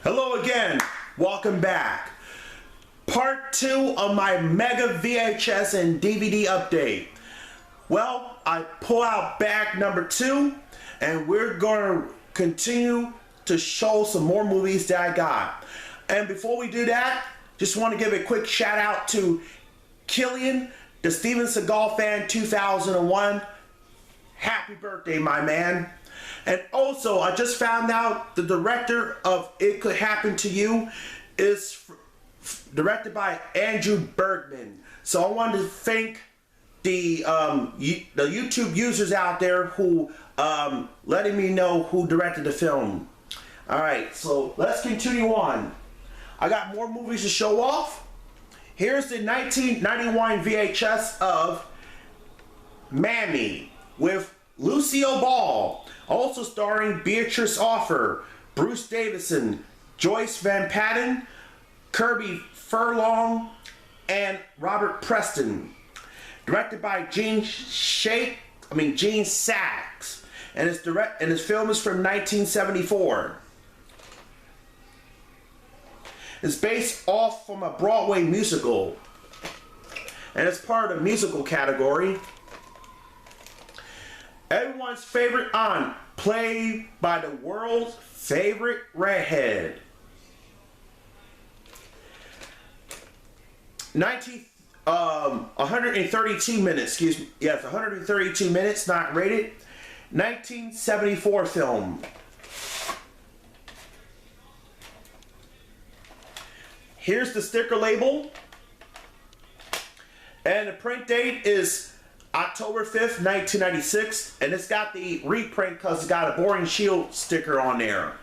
Hello again, welcome back. Part 2 of my mega VHS and DVD update. Well, I pull out bag number 2 and we're going to continue to show some more movies that I got. And before we do that, just want to give a quick shout out to Killian, the Steven Seagal fan 2001. Happy birthday, my man. And also, I just found out the director of It Could Happen to You is directed by Andrew Bergman. So I wanted to thank the YouTube users out there who letting me know who directed the film. Alright, so let's continue on. I got more movies to show off. Here's the 1991 VHS of Mammy with Lucille Ball, also starring Beatrice Offer, Bruce Davison, Joyce Van Patten, Kirby Furlong, and Robert Preston. Directed by Gene Sachs, and its film is from 1974. It's based off from a Broadway musical, and it's part of the musical category. Everyone's favorite aunt, played by the world's favorite redhead. 132 minutes, excuse me. Yes, 132 minutes, not rated. 1974 film. Here's the sticker label. And the print date is October 5th, 1996, and it's got the reprint because it's got a Boring Shield sticker on there.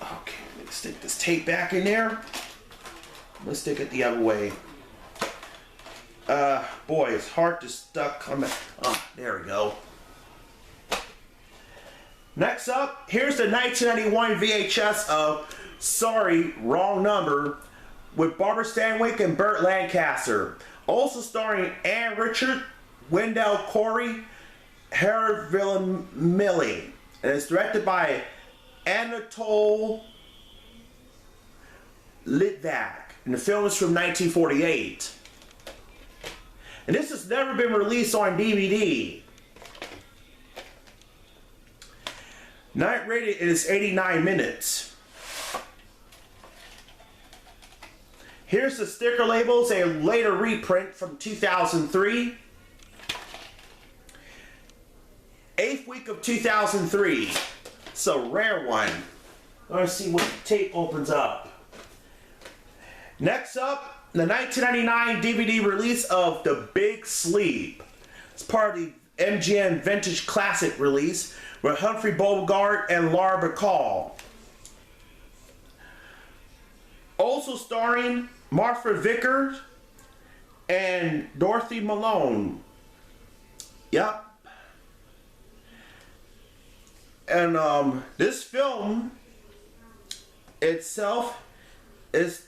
Okay, let's stick this tape back in there. Let's stick it the other way. Boy, it's hard to stuck on the... Oh, there we go. Next up, here's the 1991 VHS of Sorry, Wrong Number, with Barbara Stanwyck and Burt Lancaster. Also starring Ann Richard, Wendell Corey, Harold Villamilli. And it's directed by Anatole Litvak. And the film is from 1948. And this has never been released on DVD. Night rated is 89 minutes. Here's the sticker labels, a later reprint from 2003. 8th week of 2003. It's a rare one. Let's see what the tape opens up. Next up, the 1999 DVD release of The Big Sleep. It's part of the MGM Vintage Classic release with Humphrey Bogart and Laura Bacall. Also starring Martha Vickers and Dorothy Malone. Yep. And this film itself is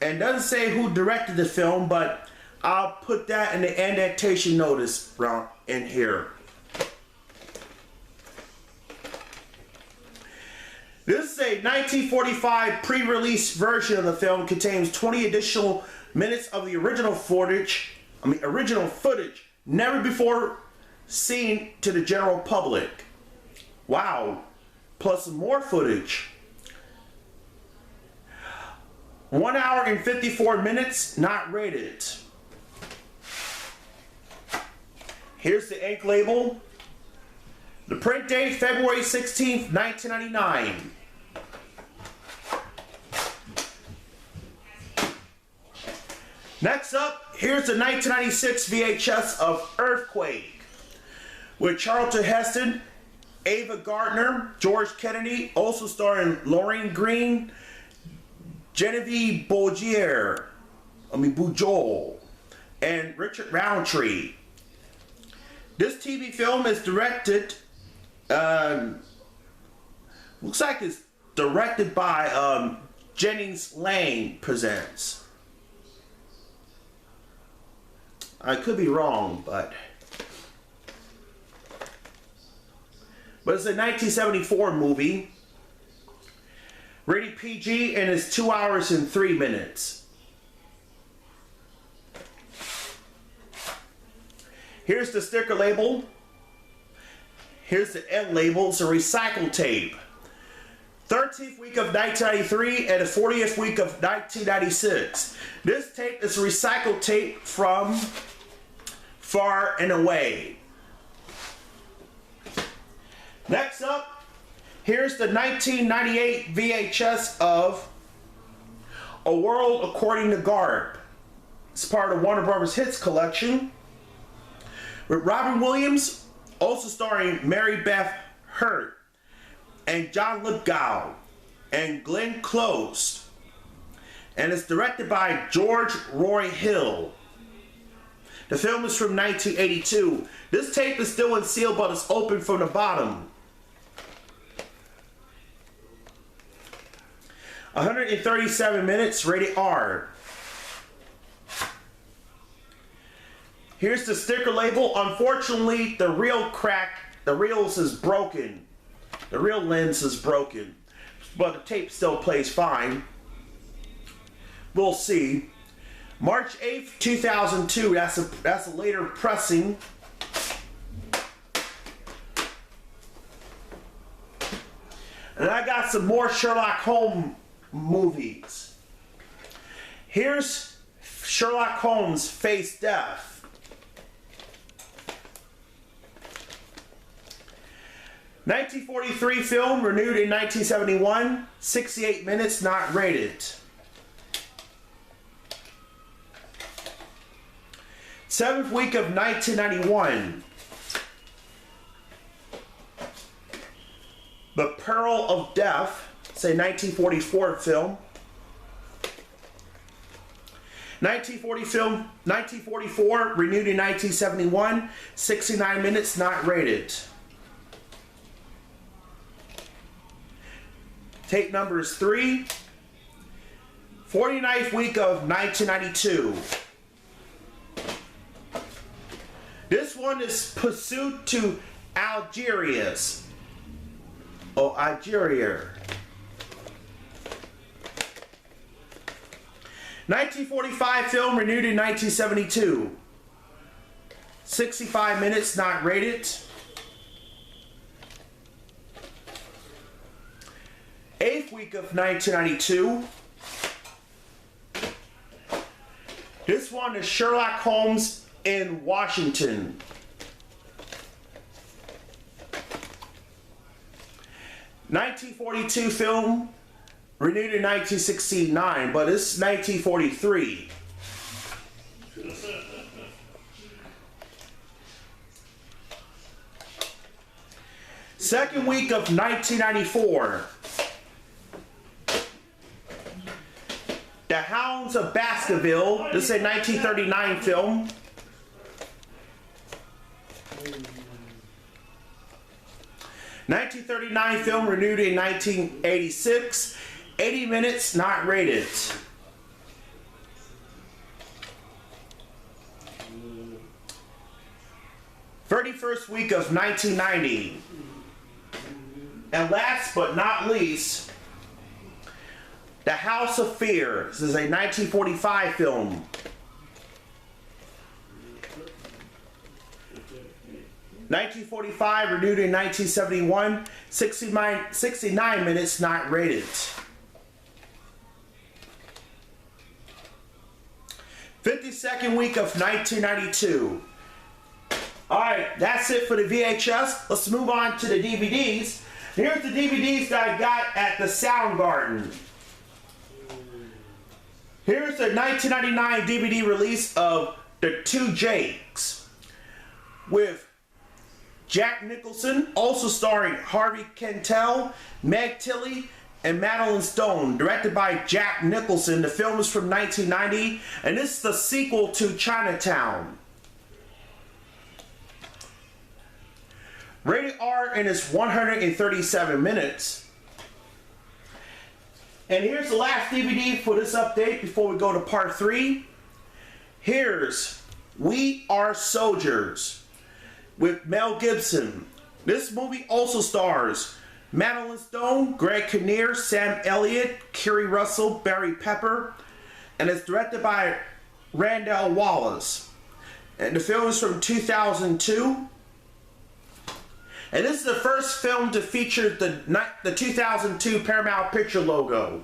and doesn't say who directed the film, but I'll put that in the annotation notice in here. This is a 1945 pre-release version of the film. Contains 20 additional minutes of the original footage, never before seen to the general public. Wow. Plus more footage. 1 hour and 54 minutes, not rated. Here's the ink label. The print date, February 16th, 1999. Next up, here's the 1996 VHS of Earthquake with Charlton Heston, Ava Gardner, George Kennedy, also starring Lorraine Green, Genevieve Bujold, and Richard Roundtree. This TV film is directed, looks like it's directed by Jennings Lane Presents. I could be wrong, but but it's a 1974 movie. Rated PG, and it's 2 hours and 3 minutes. Here's the sticker label. Here's the end label. It's a recycle tape. 13th week of 1993 and the 40th week of 1996. This tape is recycled tape from Far and Away. Next up, here's the 1998 VHS of A World According to Garp. It's part of Warner Brothers Hits collection. With Robin Williams, also starring Mary Beth Hurt and John Lithgow and Glenn Close. And it's directed by George Roy Hill. The film is from 1982. This tape is still unsealed, but it's open from the bottom. 137 minutes, rated R. Here's the sticker label. Unfortunately, the reels is broken. The reel lens is broken, but the tape still plays fine. We'll see. March 8th, 2002. That's a later pressing. And I got some more Sherlock Holmes movies. Here's Sherlock Holmes Face Death. 1943 film, renewed in 1971, 68 minutes, not rated. 7th week of 1991. The Peril of Death, it's a 1944 film. 1944, renewed in 1971, 69 minutes, not rated. Tape number is 3. 49th week of 1992. This one is Pursuit to Algiers. Oh, Algeria. 1945 film, renewed in 1972. 65 minutes, not rated. 8th week of 1992. This one is Sherlock Holmes in Washington. 1942 film, renewed in 1969, but it's 1943. Second week of 1994. The Hounds of Baskerville. This is a 1939 film. '39 film, renewed in 1986. 80 minutes, not rated. '31st week of 1990. And last but not least, The House of Fear. This is a 1945 film. 1945, renewed in 1971, 69 minutes, not rated. 52nd week of 1992. Alright, that's it for the VHS. Let's move on to the DVDs. Here's the DVDs that I got at the Soundgarden. Here's the 1999 DVD release of The Two Jakes with Jack Nicholson, also starring Harvey Keitel, Meg Tilly, and Madeline Stone, directed by Jack Nicholson. The film is from 1990, and this is the sequel to Chinatown. Rated R, and it's 137 minutes. And here's the last DVD for this update before we go to part 3. Here's We Are Soldiers with Mel Gibson, This movie also stars Madeline Stone, Greg Kinnear, Sam Elliott, Kerry Russell, Barry Pepper, and it's directed by Randall Wallace. And the film is from 2002. And this is the first film to feature the 2002 Paramount Picture logo.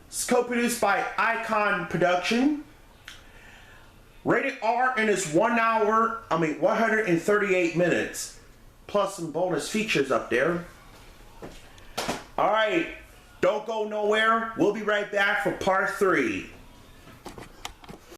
It's co-produced by Icon Production. Rated R and it's 138 minutes. Plus some bonus features up there. Alright, don't go nowhere. We'll be right back for part 3.